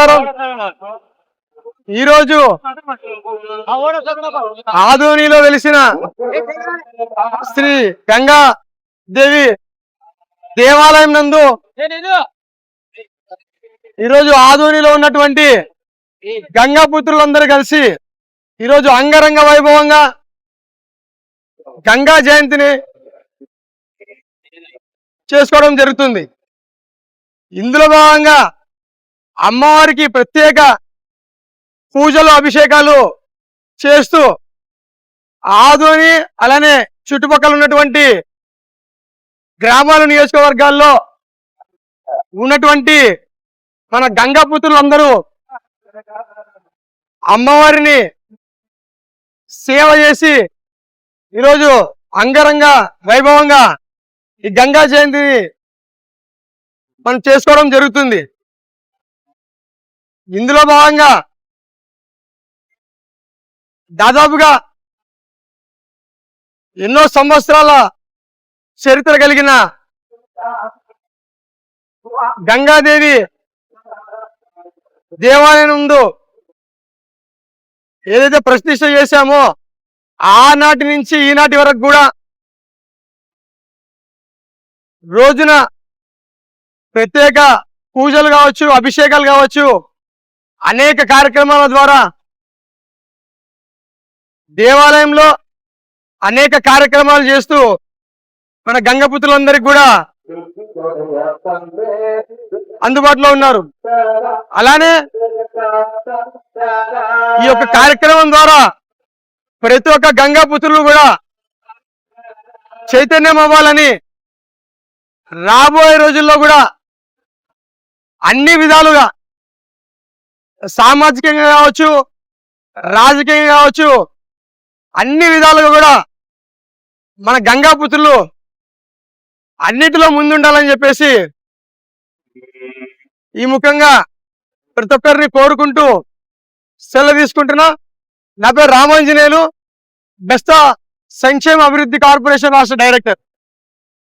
నమస్కారం. ఈరోజు ఆదోనిలో వెలిసిన శ్రీ గంగా దేవి దేవాలయం నందు ఈరోజు ఆదోనిలో ఉన్నటువంటి గంగా పుత్రులందరూ కలిసి ఈరోజు అంగరంగ వైభవంగా గంగా జయంతిని చేసుకోవడం జరుగుతుంది. ఇందులో భాగంగా అమ్మవారికి ప్రత్యేక పూజలు అభిషేకాలు చేస్తూ ఆదోని అలానే చుట్టుపక్కల ఉన్నటువంటి గ్రామాల నియోజకవర్గాల్లో ఉన్నటువంటి మన గంగా పుత్రులందరూ అమ్మవారిని సేవ చేసి ఈరోజు అంగరంగ వైభవంగా ఈ గంగా జయంతిని మనం చేసుకోవడం జరుగుతుంది. ఇందులో భాగంగా దాదాపుగా ఎన్నో సంవత్సరాల చరిత్ర కలిగిన గంగాదేవి దేవాలయం ముందు ఏదైతే ప్రతిష్ఠ చేశామో ఆనాటి నుంచి ఈనాటి వరకు కూడా రోజున ప్రత్యేక పూజలు కావచ్చు, అభిషేకాలు కావచ్చు, అనేక కార్యక్రమాల ద్వారా దేవాలయంలో అనేక కార్యక్రమాలు చేస్తూ మన గంగపుత్రులందరికీ కూడా అందుబాటులో ఉన్నారు. అలానే ఈ యొక్క కార్యక్రమం ద్వారా ప్రతి ఒక్క గంగాపుత్రులు కూడా చైతన్యం అవ్వాలని రాబోయే రోజుల్లో కూడా అన్ని విధాలుగా సామాజికంగా కావచ్చు, రాజకీయంగా కావచ్చు, అన్ని విధాలుగా కూడా మన గంగాపుత్రులు అన్నిటిలో ముందుండాలని చెప్పేసి ఈ ముఖ్యంగా ప్రతి ఒక్కరిని కోరుకుంటూ సెలవు తీసుకుంటున్నా. నా పేరు రామాంజనేయులు, బెస్తా సంక్షేమ అభివృద్ధి కార్పొరేషన్ రాష్ట్ర డైరెక్టర్.